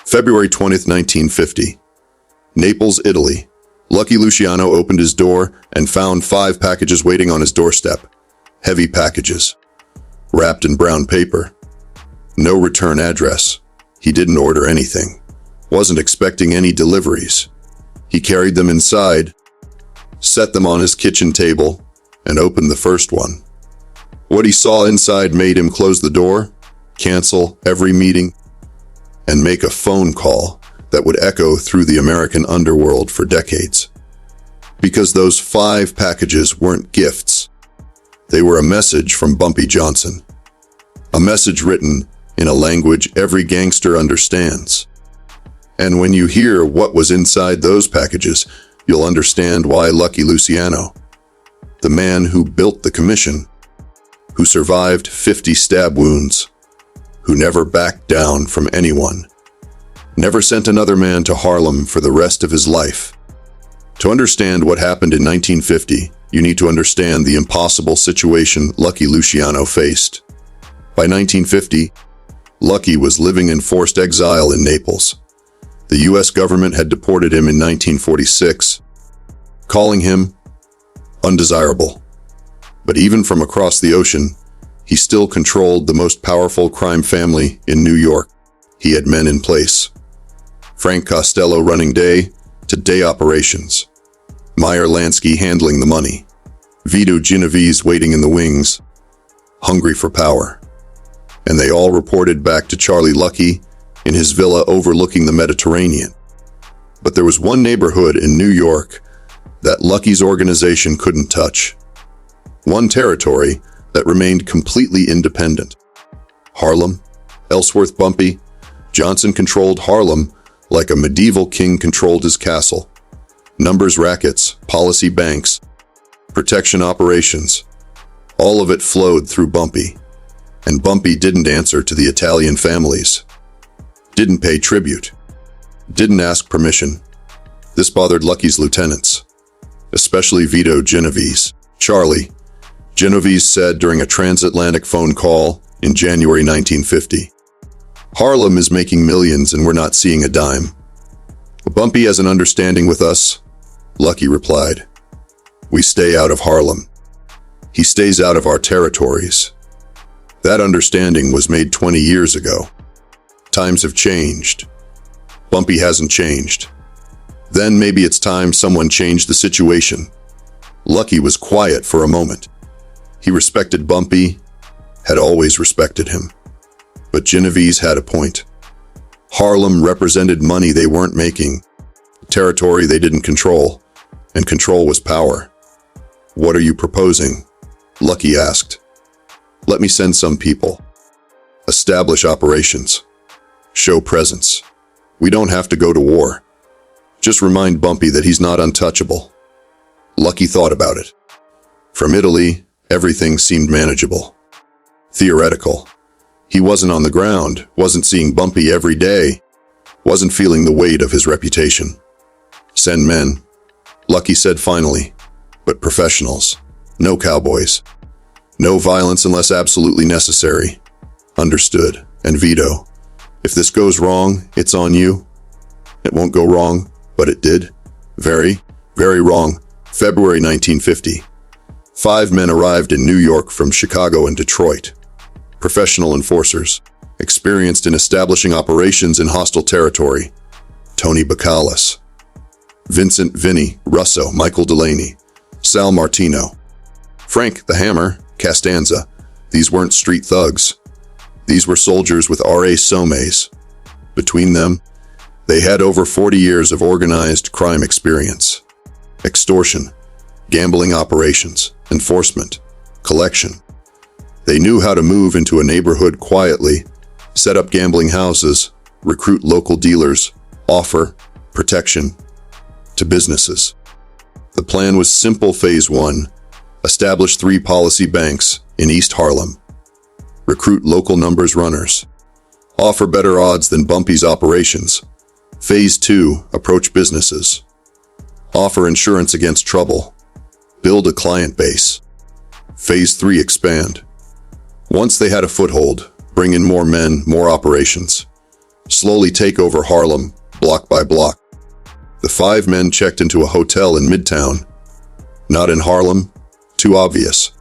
February 20th, 1950. Naples, Italy. Lucky Luciano opened his door and found 5 packages waiting on his doorstep. Heavy packages, wrapped in brown paper. No return address. He didn't order anything. Wasn't expecting any deliveries. He carried them inside, set them on his kitchen table, and opened the first one. What he saw inside made him close the door, cancel every meeting, and make a phone call that would echo through the American underworld for decades. Because those 5 packages weren't gifts. They were a message from Bumpy Johnson. A message written in a language every gangster understands. And when you hear what was inside those packages, you'll understand why Lucky Luciano, the man who built the commission, who survived 50 stab wounds, who never backed down from anyone, never sent another man to Harlem for the rest of his life. To understand what happened in 1950, you need to understand the impossible situation Lucky Luciano faced. By 1950, Lucky was living in forced exile in Naples. The U.S. government had deported him in 1946, calling him undesirable. But even from across the ocean, he still controlled the most powerful crime family in New York. He had men in place. Frank Costello running day-to-day operations. Meyer Lansky handling the money. Vito Genovese waiting in the wings, hungry for power. And they all reported back to Charlie Lucky in his villa overlooking the Mediterranean. But there was one neighborhood in New York that Lucky's organization couldn't touch. One territory that remained completely independent. Harlem, Ellsworth Bumpy Johnson controlled Harlem like a medieval king controlled his castle. Numbers rackets, policy banks, protection operations, all of it flowed through Bumpy. And Bumpy didn't answer to the Italian families. Didn't pay tribute. Didn't ask permission. This bothered Lucky's lieutenants, especially Vito Genovese. Charlie, Genovese said during a transatlantic phone call in January 1950. Harlem is making millions and we're not seeing a dime. Bumpy has an understanding with us, Lucky replied. We stay out of Harlem. He stays out of our territories. That understanding was made 20 years ago. Times have changed. Bumpy hasn't changed. Then maybe it's time someone changed the situation. Lucky was quiet for a moment. He respected Bumpy, had always respected him. But Genovese had a point. Harlem represented money they weren't making, territory they didn't control, and control was power. What are you proposing? Lucky asked. Let me send some people. Establish operations. Show presence. We don't have to go to war. Just remind Bumpy that he's not untouchable. Lucky thought about it. From Italy, everything seemed manageable. Theoretical. He wasn't on the ground, wasn't seeing Bumpy every day, wasn't feeling the weight of his reputation. Send men, Lucky said finally, but professionals, no cowboys. No violence unless absolutely necessary. Understood. And Vito, if this goes wrong, it's on you. It won't go wrong, but it did. Very, very wrong. February 1950. 5 men arrived in New York from Chicago and Detroit. Professional enforcers, experienced in establishing operations in hostile territory. Tony Bacalus, Vincent Vinny Russo, Michael Delaney, Sal Martino, Frank the Hammer Costanza. These weren't street thugs. These were soldiers with R.A. Somes. Between them, they had over 40 years of organized crime experience. Extortion, gambling operations, enforcement, collection. They knew how to move into a neighborhood quietly, set up gambling houses, recruit local dealers, offer protection to businesses. The plan was simple. Phase 1, establish 3 policy banks in East Harlem. Recruit local numbers runners. Offer better odds than Bumpy's operations. Phase 2, approach businesses. Offer insurance against trouble. Build a client base. Phase 3, expand. Once they had a foothold, bring in more men, more operations. slowly take over Harlem, block by block. The 5 men checked into a hotel in Midtown. Not in Harlem, too obvious.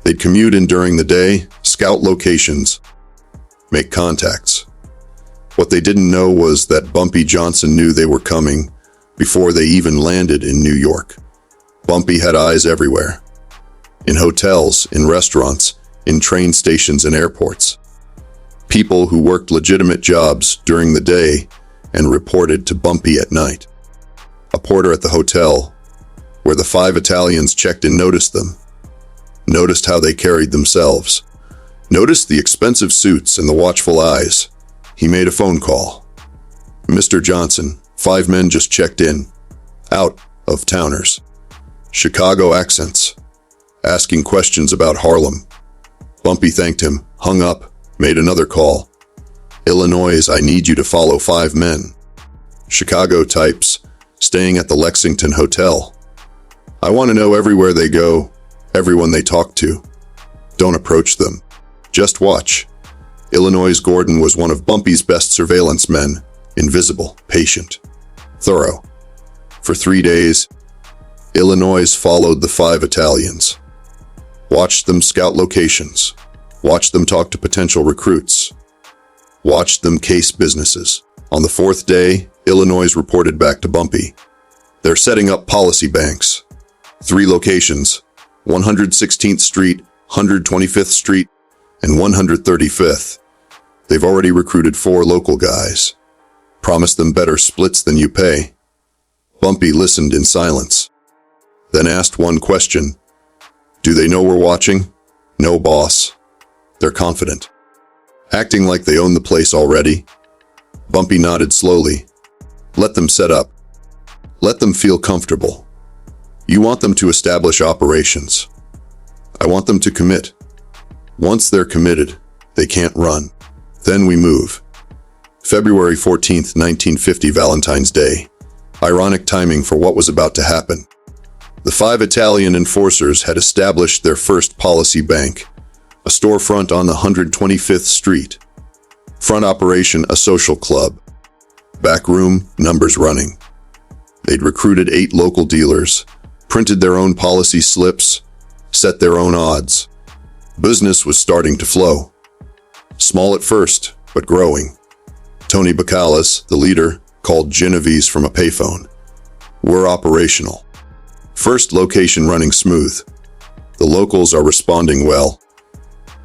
They'd commute in during the day, scout locations, make contacts. What they didn't know was that Bumpy Johnson knew they were coming before they even landed in New York. Bumpy had eyes everywhere. In hotels, in restaurants, in train stations and airports. People who worked legitimate jobs during the day and reported to Bumpy at night. A porter at the hotel, where the 5 Italians checked in, noticed them. Noticed how they carried themselves. Noticed the expensive suits and the watchful eyes. He made a phone call. Mr. Johnson, 5 men just checked in. Out of towners. Chicago accents. Asking questions about Harlem. Bumpy thanked him, hung up, made another call. Illinois, I need you to follow 5 men. Chicago types, staying at the Lexington Hotel. I want to know everywhere they go, everyone they talk to. Don't approach them. Just watch. Illinois Gordon was one of Bumpy's best surveillance men, invisible, patient, thorough. For 3 days, Illinois followed the 5 Italians. Watched them scout locations. Watched them talk to potential recruits. Watched them case businesses. On the 4th day, Illinois reported back to Bumpy. They're setting up policy banks. 3 locations, 116th Street, 125th Street, and 135th. They've already recruited 4 local guys. Promised them better splits than you pay. Bumpy listened in silence. Then asked one question. Do they know we're watching? No, boss. They're confident. Acting like they own the place already. Bumpy nodded slowly. Let them set up. Let them feel comfortable. You want them to establish operations. I want them to commit. Once they're committed, they can't run. Then we move. February 14th, 1950, Valentine's Day. Ironic timing for what was about to happen. The 5 Italian enforcers had established their first policy bank, a storefront on the 125th Street. Front operation, a social club. Back room, numbers running. They'd recruited 8 local dealers, printed their own policy slips, set their own odds. Business was starting to flow. Small at first, but growing. Tony Bacalus, the leader, called Genovese from a payphone. We're operational. First location running smooth. The locals are responding well.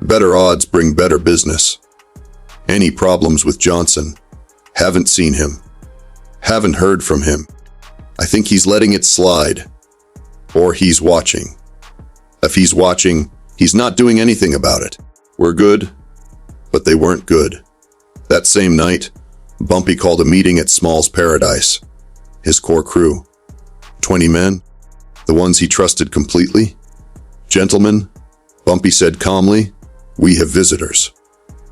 Better odds bring better business. Any problems with Johnson? Haven't seen him. Haven't heard from him. I think he's letting it slide. Or he's watching. If he's watching, he's not doing anything about it. We're good, but they weren't good. That same night, Bumpy called a meeting at Small's Paradise. His core crew. 20 men. The ones he trusted completely. Gentlemen, Bumpy said calmly, we have visitors.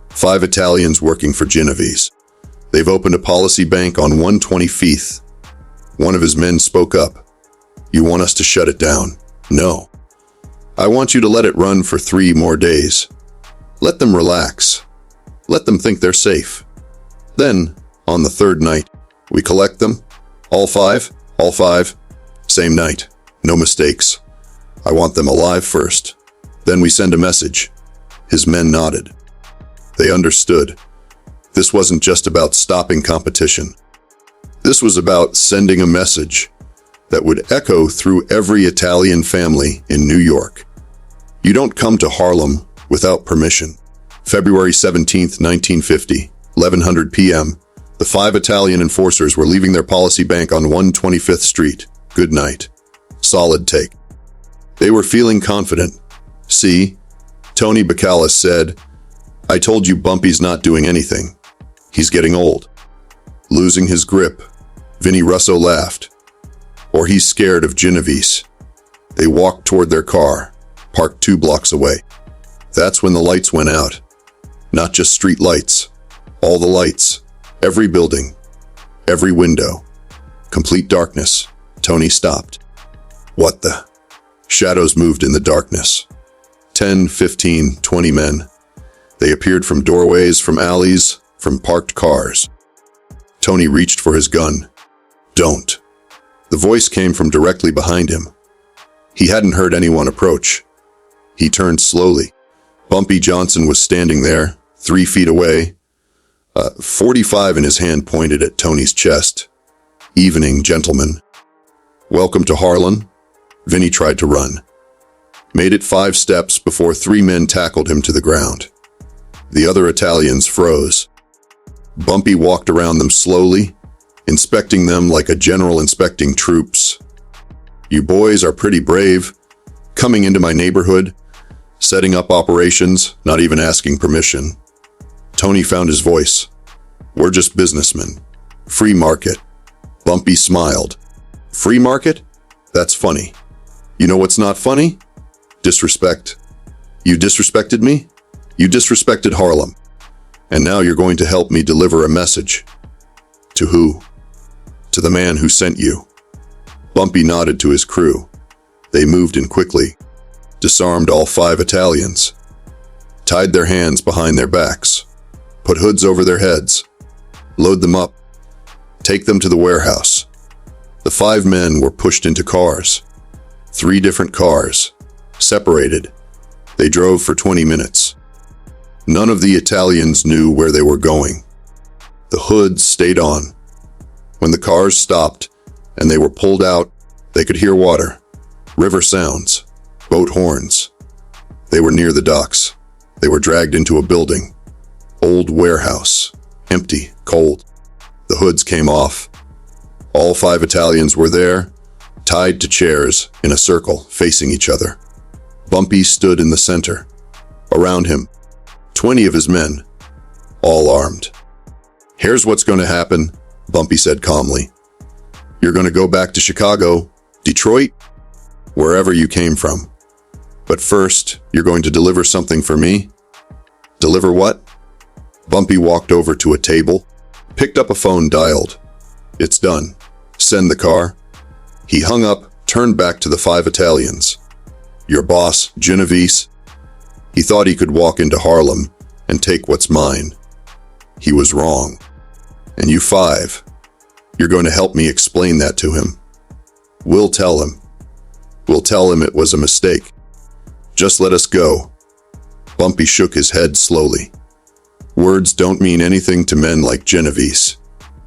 5 Italians working for Genovese. They've opened a policy bank on 125th. One of his men spoke up. You want us to shut it down? No. I want you to let it run for 3 more days. Let them relax. Let them think they're safe. Then, on the 3rd night, we collect them. All 5. Same night. No mistakes. I want them alive first. Then we send a message. His men nodded. They understood. This wasn't just about stopping competition. This was about sending a message that would echo through every Italian family in New York. You don't come to Harlem without permission. February 17th, 1950, 1100 p.m., the 5 Italian enforcers were leaving their policy bank on 125th Street. Good night. Solid take. They were feeling confident. See, Tony Bacalus said, I told you Bumpy's not doing anything. He's getting old. Losing his grip. Vinnie Russo laughed. Or he's scared of Genovese. They walked toward their car, parked 2 blocks away. That's when the lights went out. Not just street lights. All the lights. Every building. Every window. Complete darkness. Tony stopped. What the? Shadows moved in the darkness. 10, 15, 20 men. They appeared from doorways, from alleys, from parked cars. Tony reached for his gun. "Don't." The voice came from directly behind him. He hadn't heard anyone approach. He turned slowly. Bumpy Johnson was standing there, 3 feet away, 45 in his hand pointed at Tony's chest. "Evening, gentlemen." "Welcome to Harlem." Vinny tried to run. Made it 5 steps before 3 men tackled him to the ground. The other Italians froze. Bumpy walked around them slowly, inspecting them like a general inspecting troops. "You boys are pretty brave, coming into my neighborhood, setting up operations, not even asking permission." Tony found his voice. "We're just businessmen. Free market." Bumpy smiled. "Free market? That's funny. You know what's not funny? Disrespect. You disrespected me? You disrespected Harlem. And now you're going to help me deliver a message." "To who?" "To the man who sent you." Bumpy nodded to his crew. They moved in quickly, disarmed all 5 Italians, tied their hands behind their backs, put hoods over their heads, load them up, take them to the warehouse. The 5 men were pushed into cars. 3 different cars, separated. They drove for 20 minutes. None of the Italians knew where they were going. The hoods stayed on. When the cars stopped and they were pulled out, they could hear water, river sounds, boat horns. They were near the docks. They were dragged into a building. Old warehouse, empty, cold. The hoods came off. All 5 Italians were there, tied to chairs in a circle facing each other. Bumpy stood in the center. Around him, 20 of his men, all armed. "Here's what's going to happen," Bumpy said calmly. "You're going to go back to Chicago, Detroit, wherever you came from. But first, you're going to deliver something for me." "Deliver what?" Bumpy walked over to a table, picked up a phone, dialed. "It's done. Send the car." He hung up, turned back to the 5 Italians. "Your boss, Genovese, he thought he could walk into Harlem and take what's mine. He was wrong. And you 5, you're going to help me explain that to him. We'll tell him. We'll tell him it was a mistake. Just let us go." Bumpy shook his head slowly. Words don't mean anything to men like Genovese.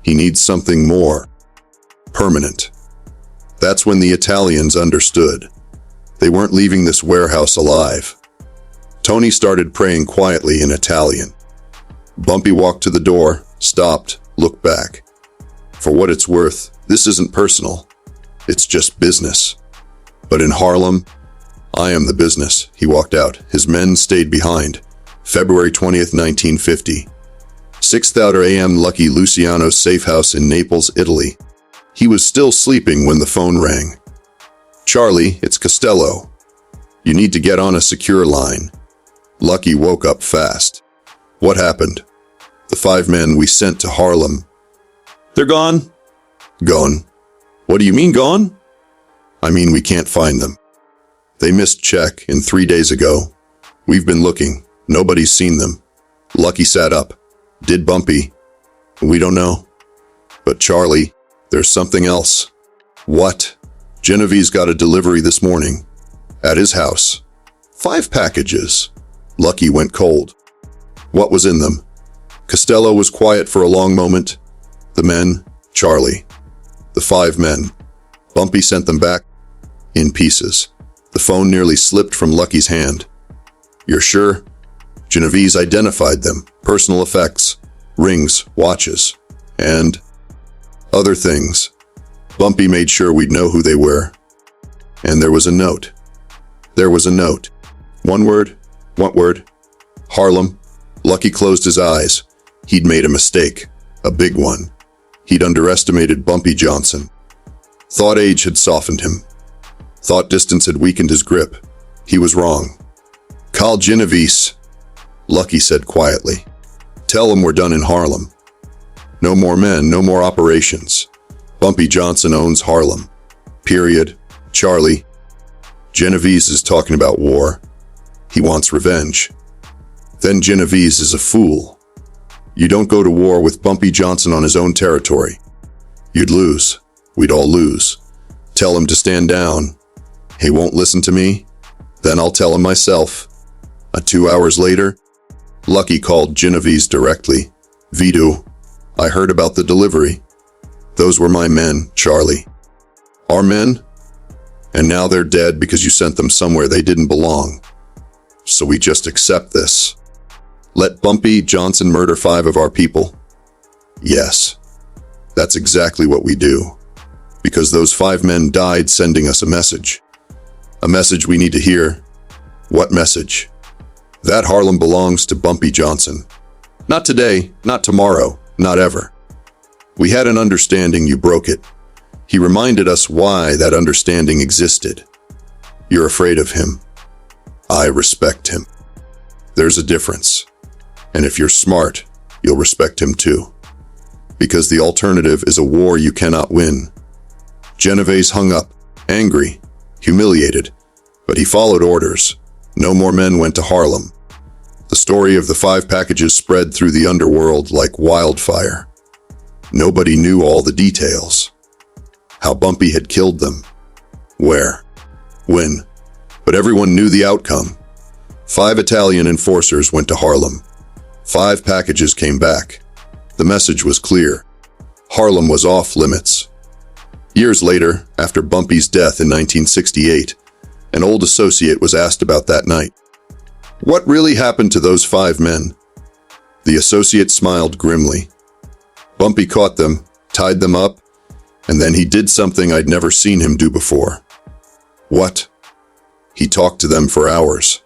He needs something more permanent. That's when the Italians understood. They weren't leaving this warehouse alive. Tony started praying quietly in Italian. Bumpy walked to the door, stopped, looked back. "For what it's worth, this isn't personal. It's just business. But in Harlem, I am the business." He walked out. His men stayed behind. February 20th, 1950. 6:30 a.m. Lucky Luciano's safe house in Naples, Italy. He was still sleeping when the phone rang. "Charlie, it's Costello. You need to get on a secure line." Lucky woke up fast. "What happened?" "The 5 men we sent to Harlem." "They're gone?" "Gone." "What do you mean gone?" "I mean we can't find them. They missed check in 3 days ago. We've been looking. Nobody's seen them." Lucky sat up. "Did Bumpy?" "We don't know." "But Charlie, there's something else." "What?" "Genovese got a delivery this morning. At his house. 5 packages." Lucky went cold. "What was in them?" Costello was quiet for a long moment. "The men, Charlie. The 5 men. Bumpy sent them back in pieces." The phone nearly slipped from Lucky's hand. "You're sure?" "Genovese identified them. Personal effects, rings, watches, and other things. Bumpy made sure we'd know who they were. And there was a note." "There was a note. 1 word? What word?" "Harlem." Lucky closed his eyes. He'd made a mistake. A big one. He'd underestimated Bumpy Johnson. Thought age had softened him. Thought distance had weakened his grip. He was wrong. "Call Genovese," Lucky said quietly. "Tell him we're done in Harlem. No more men, no more operations. Bumpy Johnson owns Harlem. Period. Charlie. Genovese is talking about war. He wants revenge. Then Genovese is a fool. You don't go to war with Bumpy Johnson on his own territory. You'd lose. We'd all lose. Tell him to stand down. He won't listen to me. Then I'll tell him myself. 2 hours later, Lucky called Genovese directly. Vito, I heard about the delivery. Those were my men, Charlie. Our men? And now they're dead because you sent them somewhere they didn't belong. So we just accept this. Let Bumpy Johnson murder 5 of our people? Yes. That's exactly what we do. Because those 5 men died sending us a message. A message we need to hear. What message? That Harlem belongs to Bumpy Johnson. Not today, not tomorrow, not ever. We had an understanding, you broke it. He reminded us why that understanding existed. You're afraid of him. I respect him. There's a difference. And if you're smart, you'll respect him too. Because the alternative is a war you cannot win. Genovese hung up, angry, humiliated, but he followed orders. No more men went to Harlem. The story of the 5 packages spread through the underworld like wildfire. Nobody knew all the details. How Bumpy had killed them. Where. When. But everyone knew the outcome. 5 Italian enforcers went to Harlem. 5 packages came back. The message was clear. Harlem was off limits. Years later, after Bumpy's death in 1968, an old associate was asked about that night. What really happened to those 5 men? The associate smiled grimly. Bumpy caught them, tied them up, and then he did something I'd never seen him do before. What? He talked to them for hours,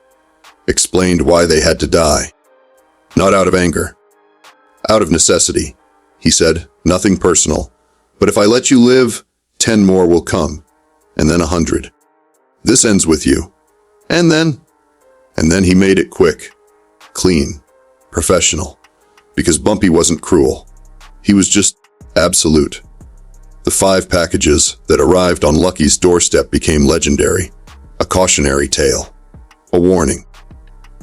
explained why they had to die. Not out of anger. Out of necessity, he said, nothing personal. But if I let you live, 10 more will come, and then 100. This ends with you. And then he made it quick, clean, professional. Because Bumpy wasn't cruel. He was just absolute. The 5 packages that arrived on Lucky's doorstep became legendary. A cautionary tale. A warning.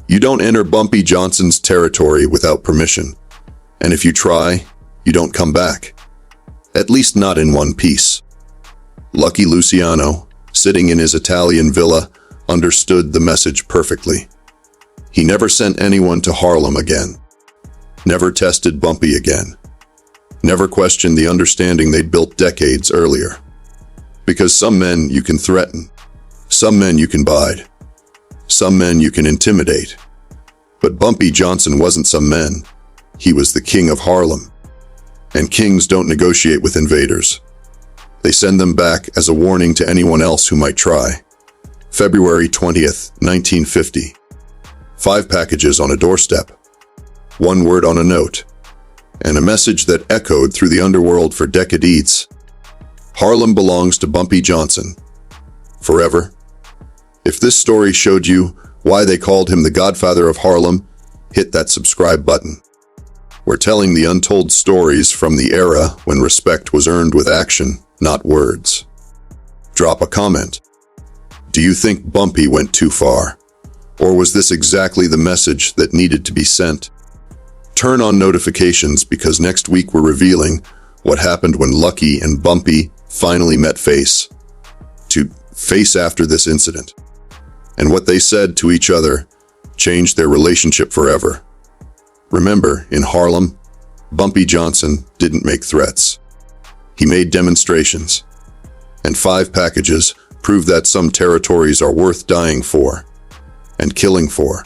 You don't enter Bumpy Johnson's territory without permission. And if you try, you don't come back. At least not in one piece. Lucky Luciano, sitting in his Italian villa, understood the message perfectly. He never sent anyone to Harlem again. Never tested Bumpy again. Never questioned the understanding they'd built decades earlier. Because some men you can threaten. Some men you can bide. Some men you can intimidate. But Bumpy Johnson wasn't some men. He was the king of Harlem. And kings don't negotiate with invaders. They send them back as a warning to anyone else who might try. February 20th, 1950. 5 packages on a doorstep. 1 word on a note. And a message that echoed through the underworld for decades. Harlem belongs to Bumpy Johnson. Forever. If this story showed you why they called him the Godfather of Harlem, hit that subscribe button. We're telling the untold stories from the era when respect was earned with action, not words. Drop a comment. Do you think Bumpy went too far? Or was this exactly the message that needed to be sent? Turn on notifications because next week we're revealing what happened when Lucky and Bumpy finally met face to face after this incident. And what they said to each other changed their relationship forever. Remember, in Harlem, Bumpy Johnson didn't make threats. He made demonstrations. And 5 packages proved that some territories are worth dying for and killing for.